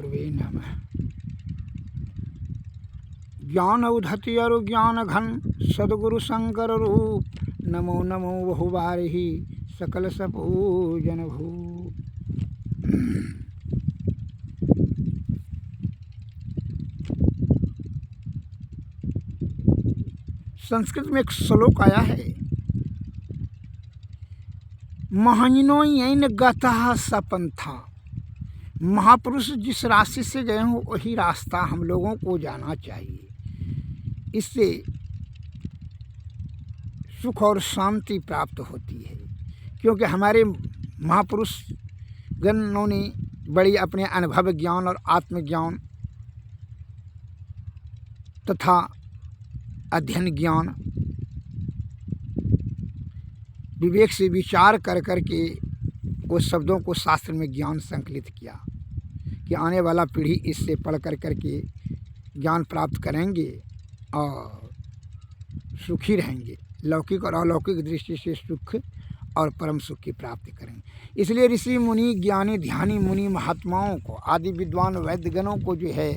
गुरुवे नमः। ज्ञान उद्धति और ज्ञान घन सदगुरु शंकर रूप, नमो नमो बहुबारही सकल सपूजन भू। संस्कृत में एक श्लोक आया है, महाजनो यैन गतः सपंथा। महापुरुष जिस रास्ते से गए हों वही रास्ता हम लोगों को जाना चाहिए। इससे सुख और शांति प्राप्त होती है, क्योंकि हमारे महापुरुष गणों ने बड़ी अपने अनुभव ज्ञान और आत्मज्ञान तथा अध्ययन ज्ञान विवेक से विचार कर करके उस शब्दों को शास्त्र में ज्ञान संकलित किया कि आने वाला पीढ़ी इससे पढ़ कर करके ज्ञान प्राप्त करेंगे और सुखी रहेंगे, लौकिक और अलौकिक दृष्टि से सुख और परम सुख की प्राप्ति करेंगे। इसलिए ऋषि मुनि ज्ञानी ध्यानी मुनि महात्माओं को, आदि विद्वान वैद्यगणों को जो है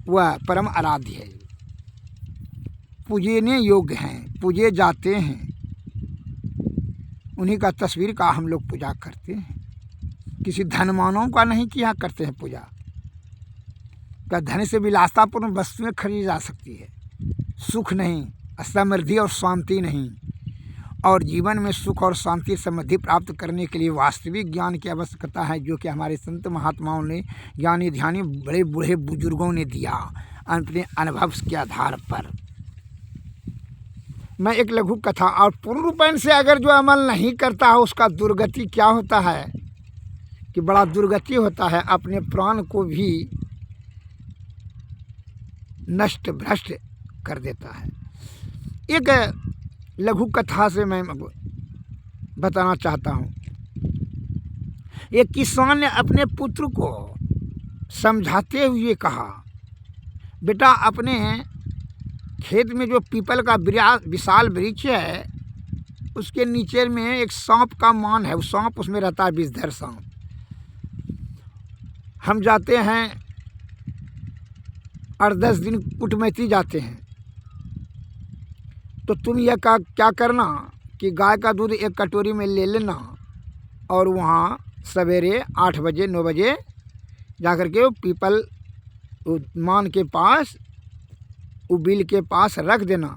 वह परम आराध्य है, पूजने योग्य हैं, पूजे जाते हैं। उन्हीं का तस्वीर का हम लोग पूजा करते हैं, किसी धनवानों का नहीं किया करते हैं पूजा। क्या धन से विलासतापूर्ण वस्तुएं खरीदी जा सकती है? सुख नहीं, समृद्धि और शांति नहीं। और जीवन में सुख और शांति समृद्धि प्राप्त करने के लिए वास्तविक ज्ञान की आवश्यकता है, जो कि हमारे संत महात्माओं ने, ज्ञानी ध्यानी बड़े बूढ़े बुजुर्गों ने दिया अपने अनुभव के आधार पर। मैं एक लघु कथा, और पूर्ण रूपेण से अगर जो अमल नहीं करता है उसका दुर्गति क्या होता है कि बड़ा दुर्गति होता है, अपने प्राण को भी नष्ट भ्रष्ट कर देता है। एक लघु कथा से मैं बताना चाहता हूँ। एक किसान ने अपने पुत्र को समझाते हुए कहा, बेटा अपने खेत में जो पीपल का विशाल वृक्ष है उसके नीचे में एक सांप का मान है, वो सांप उसमें रहता है, विषधर सांप। हम जाते हैं 8-10 दिन कुटमैती जाते हैं, तो तुम यह क्या करना कि गाय का दूध एक कटोरी में ले लेना और वहाँ सवेरे 8 बजे 9 बजे जाकर के पीपल मान के पास, बिल के पास रख देना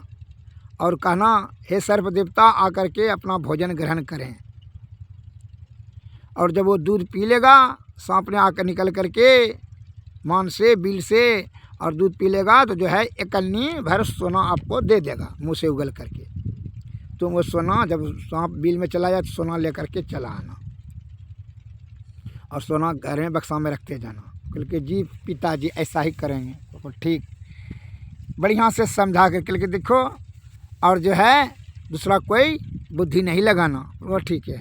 और कहना, हे सर्प देवता आकर के अपना भोजन ग्रहण करें। और जब वो दूध पी लेगा, सांप ने आकर निकल करके मान से बिल से और दूध पी लेगा, तो जो है 1 कन्नी भर सोना आपको दे देगा मुँह से उगल करके। तुम वो सोना जब सांप बिल में चला जाए तो सोना लेकर के चला आना और सोना घर में बक्सा में रखते जाना। क्योंकि जी पिताजी ऐसा ही करेंगे। तो ठीक बढ़िया से समझा के देखो, और जो है दूसरा कोई बुद्धि नहीं लगाना, वो ठीक है।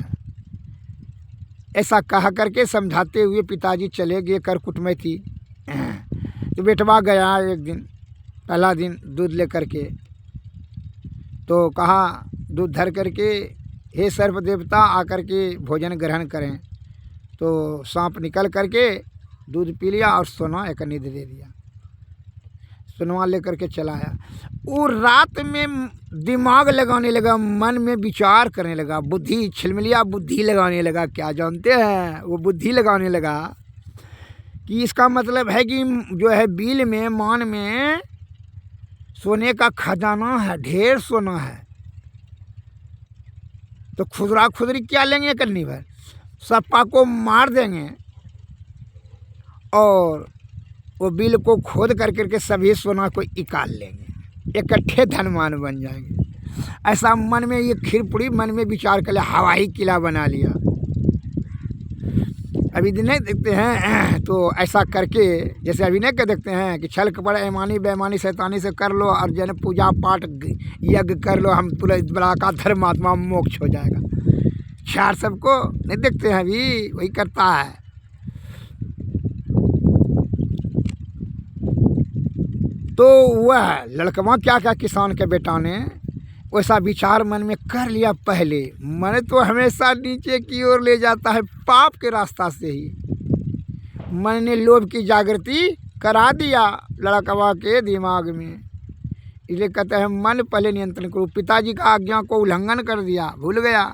ऐसा कहा करके समझाते हुए पिताजी चले गए कर कुटमैती। तो बेटवा गया एक दिन, पहला दिन दूध ले करके, तो कहा दूध धर करके, हे सर्प देवता आकर के भोजन ग्रहण करें। तो सांप निकल करके दूध पी लिया और सोना 1 कन्नी दे दिया। सोनवा लेकर के चला आया। वो रात में दिमाग लगाने लगा, मन में विचार करने लगा, बुद्धि छिलमिलिया बुद्धि लगाने लगा। क्या जानते हैं? वो बुद्धि लगाने लगा कि इसका मतलब है कि जो है बिल में मान में सोने का खजाना है, ढेर सोना है, तो खुदरा खुदरी क्या लेंगे कन्नी भर, सप्पा को मार देंगे और वो बिल को खोद कर करके सभी सोना को निकाल लेंगे, इकट्ठे धनवान बन जाएंगे। ऐसा मन में ये खीरपुड़ी मन में विचार कर लिया, हवाई किला बना लिया। अभी नहीं देखते हैं तो ऐसा करके, जैसे अभी नहीं कह देखते हैं कि छल कपड़ ऐमानी बेईमानी शैतानी से कर लो और जन पूजा पाठ यज्ञ कर लो, हम तुला बड़ा का धर्मात्मा मोक्ष हो जाएगा। चार सबको नहीं देखते हैं, अभी वही करता है। तो वह लड़कवा क्या क्या किसान के बेटा ने वैसा विचार मन में कर लिया। पहले मन तो हमेशा नीचे की ओर ले जाता है, पाप के रास्ता से ही। मन ने लोभ की जागृति करा दिया लड़कवा के दिमाग में। इसलिए कहते हैं मन पहले नियंत्रण करो। पिताजी का आज्ञा को उल्लंघन कर दिया, भूल गया।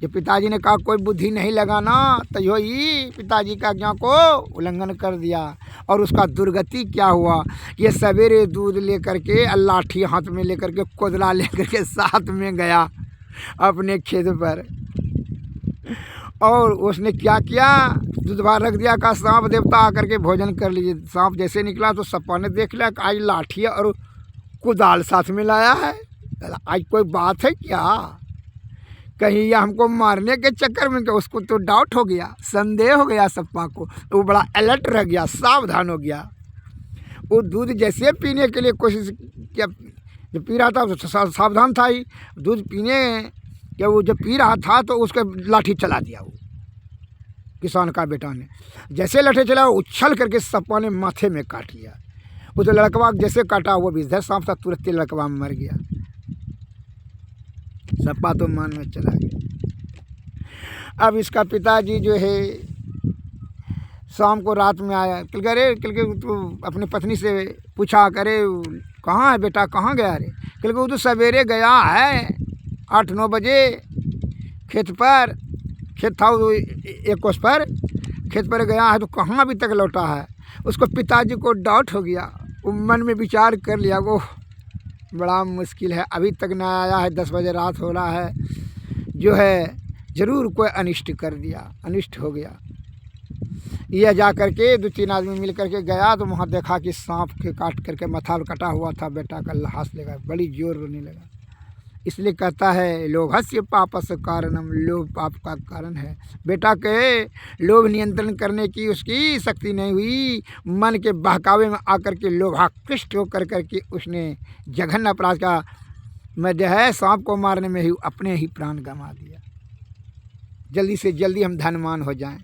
जब पिताजी ने कहा कोई बुद्धि नहीं लगाना, तो यो ही पिताजी का आज्ञा को उल्लंघन कर दिया। और उसका दुर्गति क्या हुआ, ये सवेरे दूध लेकर के, लाठी हाथ में लेकर के, कोदला लेकर के साथ में गया अपने खेत पर। और उसने क्या किया, दूध बाहर रख दिया। कहा सांप देवता आकर के भोजन कर लीजिए। सांप जैसे निकला तो सप्पा ने देख लिया, आज लाठी और कुदाल साथ में लाया है, आज कोई बात है क्या, कहीं यह हमको मारने के चक्कर में। क्या, उसको तो डाउट हो गया, संदेह हो गया सप्पा को। तो वो बड़ा अलर्ट रह गया, सावधान हो गया। वो दूध जैसे पीने के लिए कोशिश किया, जब पी रहा था तो सावधान था ही। दूध पीने क्या, वो जब पी रहा था तो उसके लाठी चला दिया। वो किसान का बेटा ने जैसे लाठी चला, उछल करके सप्पा ने माथे में काट लिया। वो तो लड़कवा जैसे काटा, वो विषधर सांप था, तुरंत लड़कवा मर गया। सप्पा तो मान में चला गया। अब इसका पिताजी जो है शाम को रात में आया, अरे कल के तो अपनी पत्नी से पूछा, करे कहाँ है बेटा, कहाँ गया रे। कल के वो तो सवेरे गया है 8-9 बजे खेत पर, खेत था वो एक कोस पर, खेत पर गया है, तो कहाँ अभी तक लौटा है। उसको पिताजी को डाउट हो गया। वो मन में विचार कर लिया, वो बड़ा मुश्किल है, अभी तक ना आया है, 10 बजे रात हो रहा है, जो है ज़रूर कोई अनिष्ट कर दिया, अनिष्ट हो गया। यह जा कर के 2-3 आदमी मिल कर के गया तो वहाँ देखा कि सांप के काट करके माथा कटा हुआ था। बेटा का लहास लगा, बड़ी जोर रोने लगा। इसलिए कहता है लोभस्य पापस्य कारणम, लोभ पाप का कारण है। बेटा के लोभ नियंत्रण करने की उसकी शक्ति नहीं हुई। मन के बहकावे में आकर के लोभाकृष्ट होकर करके उसने जघन्य अपराध का में जो है सांप को मारने में ही अपने ही प्राण गंवा दिया। जल्दी से जल्दी हम धनवान हो जाएं।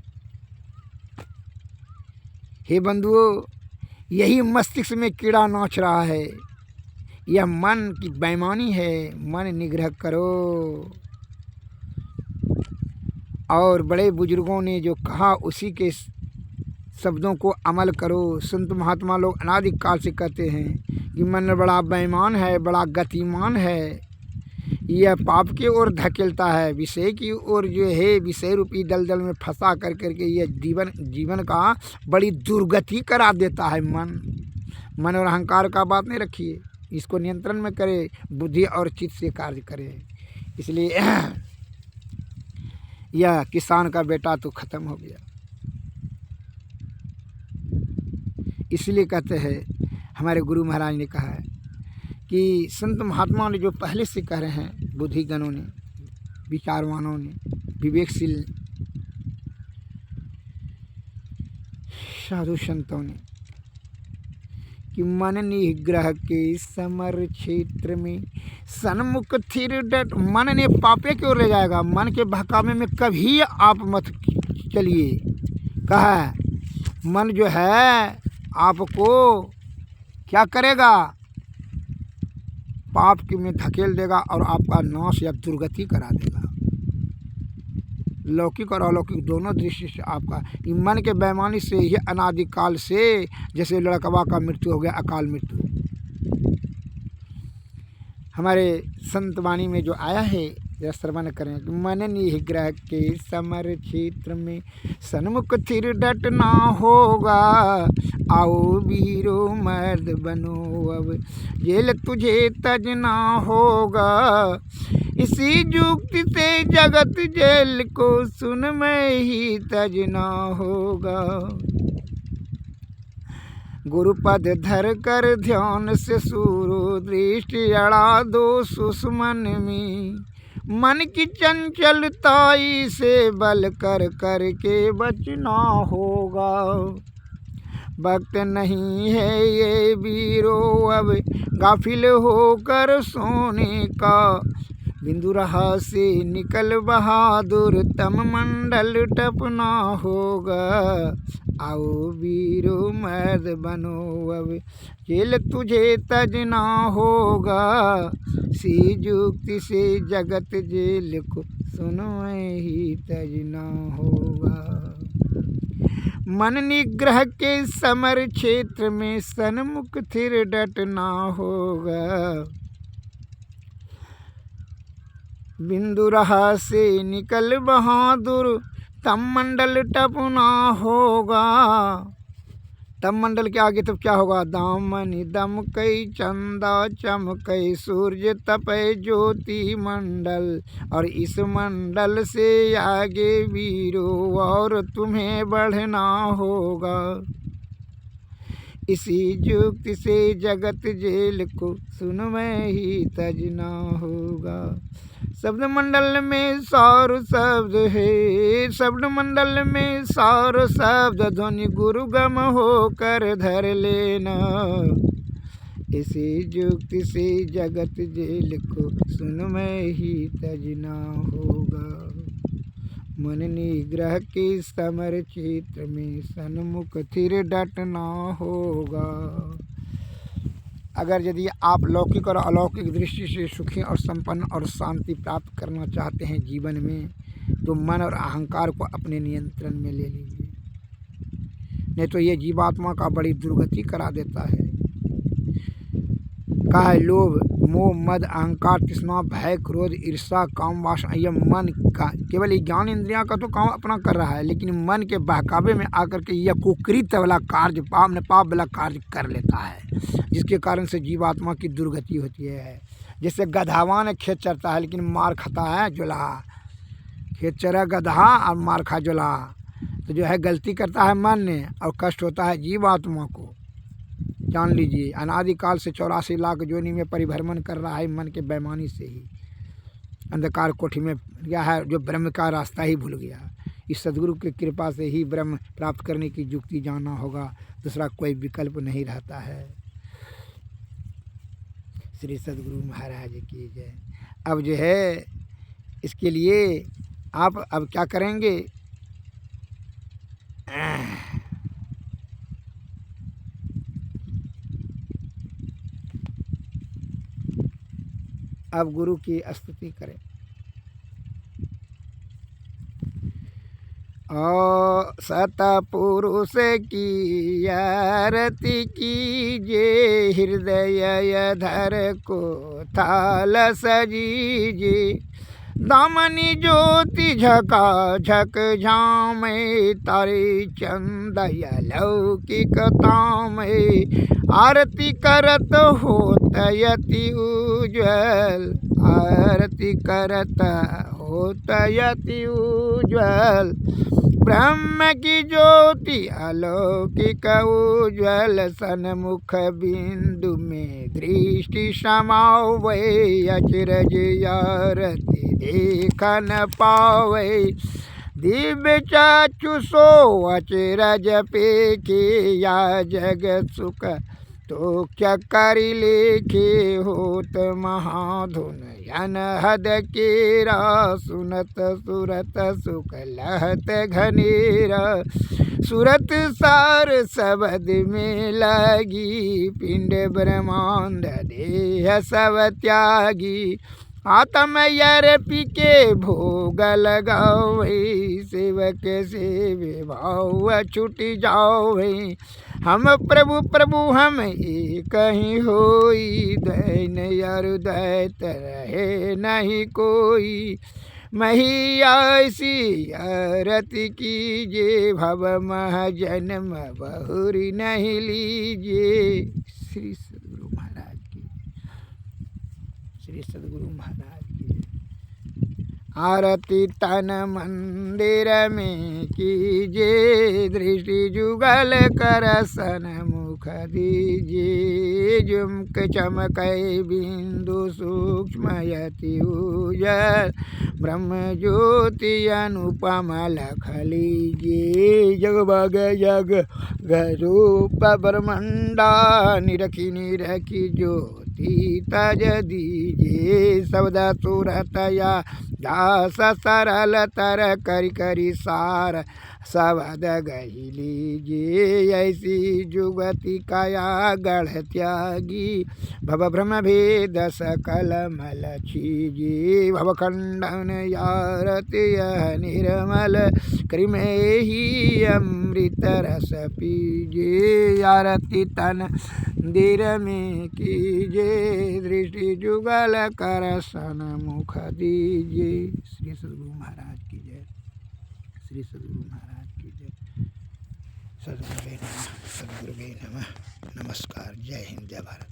हे बंधुओं, यही मस्तिष्क में कीड़ा नाच रहा है, यह मन की बेईमानी है। मन निग्रह करो। और बड़े बुजुर्गों ने जो कहा उसी के शब्दों को अमल करो। संत महात्मा लोग अनादिकाल से कहते हैं कि मन बड़ा बेईमान है, बड़ा गतिमान है, यह पाप की ओर धकेलता है, विषय की ओर जो है विषय रूपी दलदल में फंसा कर करके यह जीवन का बड़ी दुर्गति करा देता है। मन और अहंकार का बात नहीं रखिए, इसको नियंत्रण में करे, बुद्धि और चित्त से कार्य करे। इसलिए यह किसान का बेटा तो खत्म हो गया। इसलिए कहते हैं, हमारे गुरु महाराज ने कहा है कि संत महात्मा ने जो पहले से कह रहे हैं, बुद्धिगणों ने, विचारवानों ने, विवेकशील साधु संतों ने, कि मन निग्रह के समर क्षेत्र में सन्मुख थिर डट। मन ने पापे की ओर ले जाएगा, मन के बहकावे में कभी आप मत चलिए। कहा मन जो है आपको क्या करेगा, पाप की में धकेल देगा और आपका नाश या दुर्गति करा देगा। लौकिक और अलौकिक दोनों दृष्टि से आपका मन के बेईमानी से ही अनादिकाल से, जैसे लड़कवा का मृत्यु हो गया, अकाल मृत्यु। हमारे संत वाणी में जो आया है जरा श्रवण करें। मन निग्रह के समर क्षेत्र में सन्मुख थिर डटना होगा, आओ वीरो मर्द बनो अब, जेल तुझे तजना होगा। इसी युक्ति से जगत जेल को सुन में ही तजना होगा। गुरुपद धर कर ध्यान से सूरो दृष्टि अड़ा दो सुषमन में, मन की चंचलताई से बल कर कर के बचना होगा। वक्त नहीं है ये वीरो अब गाफिल होकर सोने का, बिंदु रहा से निकल बहादुर तम मंडल टपना होगा। आओ वीरो मर्द बनो अब, जेल तुझे तजना होगा। सी युक्ति से जगत जेल को सुनो ही तजना होगा। मन निग्रह के समर क्षेत्र में सन्मुख थिर डटना होगा। बिंदु रहा से निकल बहादुर तब मंडल टपना होगा। तब मंडल के आगे तब क्या होगा? दामनी दम कई चंदा चमकई सूर्य तपय ज्योति मंडल। और इस मंडल से आगे वीरो और तुम्हें बढ़ना होगा। इसी युक्ति से जगत जेल को सुनमय ही तजना होगा। शब्द मंडल में सौर शब्द है, शब्द मंडल में सौर शब्द ध्वनि गुरुगम होकर धर लेना। इसी युक्ति से जगत जेल को सुनमय ही तजना होगा। मन निग्रह के समर क्षेत्र में सन्मुख थिर डटना होगा। अगर यदि आप लौकिक और अलौकिक दृष्टि से सुखी और संपन्न और शांति प्राप्त करना चाहते हैं जीवन में, तो मन और अहंकार को अपने नियंत्रण में ले लीजिए, नहीं तो ये जीवात्मा का बड़ी दुर्गति करा देता है। कहा है लोभ मोह मद अहंकार तृष्णा भय क्रोध ईर्षा काम वासना, यह मन का केवल ज्ञान इंद्रियां का तो काम अपना कर रहा है, लेकिन मन के बहकावे में आकर के यह कुकृत वाला कार्य पाप वाला कार्य कर लेता है, जिसके कारण से जीवात्मा की दुर्गति होती है। जैसे गधावान खेत चरता है लेकिन मार खाता है जुलाहा। खेत चरा गधा और मार खा जुलाहा, तो जो है गलती करता है मन ने और कष्ट होता है जीवात्मा को। जान लीजिए अनादिकाल से 84 लाख योनि में परिभ्रमण कर रहा है मन के बेईमानी से ही। अंधकार कोठी में गया है जो ब्रह्म का रास्ता ही भूल गया। इस सदगुरु की कृपा से ही ब्रह्म प्राप्त करने की युक्ति जानना होगा, दूसरा कोई विकल्प नहीं रहता है। श्री सदगुरु महाराज की जय। अब जो है इसके लिए आप अब क्या करेंगे? अब गुरु की स्तुति करें। ओ सतपुरुष की आरती कीजे, हृदय धर को थाल सजीजे। दामनी ज्योति झका झक झामे, तारे चंदय लौकिक तामे। आरती करत होत यति उज्ज्वल, आरती करत होत यति उज्ज्वल। ब्रह्म की ज्योति अलौकिक उज्ज्वल, सन्मुख बिंदु में दृष्टि समावे। अचरज आरती देख न पावे, दिव्य चाचु सो अचरज पेखे। या जगत सुख तो क्या करी लेखे, होत महाधुन अनहद केरा। सुनत सुरत सुख लहत घनेरा, सुरत सार सबद में लगी। पिंड ब्रह्मांड देह सब त्यागी, आत्म यर्पि के भोग लगावे। सेवक सेवे भाव छूट जावे, हम प्रभु प्रभु हम एक ही होई। दैन अरुदैत रहे नहीं कोई, मही ऐसी आरती कीजिए। भव मह जन्म बहुरी नहीं लीजिए। श्री सदगुरु महाराज की, श्री सदगुरु महाराज की। आरती तन मंदिर में कीजिए, दृष्टि जुगल कर सन्मुख दीजिए। झुमक चमकई बिंदु सूक्ष्म यति उज्ज्वल, ब्रह्म ज्योति अनुपम लख लीजिए। जग बग जग रूप ब्रह्मंडा, निरखी निरखी ज्योति तज दीजिए। शब्द सूरत या दास सरल तर करि करि सार, सवद गही लीजिए ऐसी जुगति काया गढ़ त्यागी भव भ्रम भेद सकल मल छीजी भव खंडन यारत यह निर्मल कृमे ही अमृत रस पीजे आरती तन दिर में कीजे दृष्टि जुगल कर सन्मुख दीजिए। श्री सद्गुरु महाराज की जय। श्री सद्गुरु महाराज की जय। सद्गुरुवे नमः। सद्गुरुवे नमः। नमस्कार। जय हिंद, जय भारत।